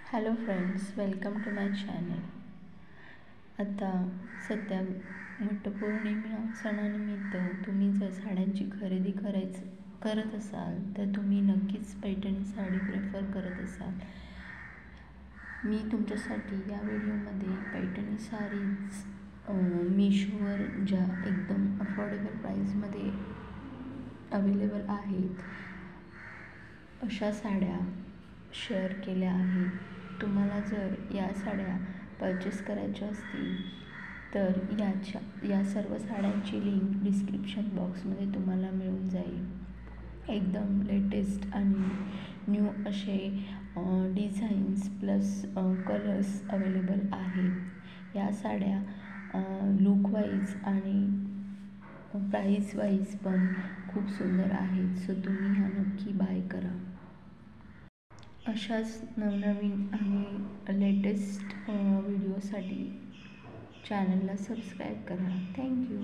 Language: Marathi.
Hello friends, welcome to my channel. आता सध्या वटपौर्णिमा सणानिमित्त तुम्ही जर साड्यांची खरेदी करत असाल तर तुम्ही नक्कीच पैठणी साडी प्रेफर करत असाल. मी तुमच्यासाठी या व्हिडिओमध्ये पैठणी साडीज मीशोवर ज्या एकदम अफोर्डेबल प्राईसमध्ये अवेलेबल आहेत अशा साड्या शेअर केल्या आहेत. तुम्हाला जर या साड्या परचेस करायच्या असतील तर या सर्व साड्यांची लिंक डिस्क्रिप्शन बॉक्समध्ये तुम्हाला मिळून जाईल. एकदम लेटेस्ट आणि न्यू असे डिझाईन्स प्लस कलर्स अवेलेबल आहेत. या साड्या लुकवाईज आणि प्राईस वाईज पण खूप सुंदर आहेत. सो तुम्ही ह्या नक्की बाय करा. अशाच नवनवीन आणि लेटेस्ट व्हिडिओसाठी चॅनलला सबस्क्राईब करा. थँक्यू.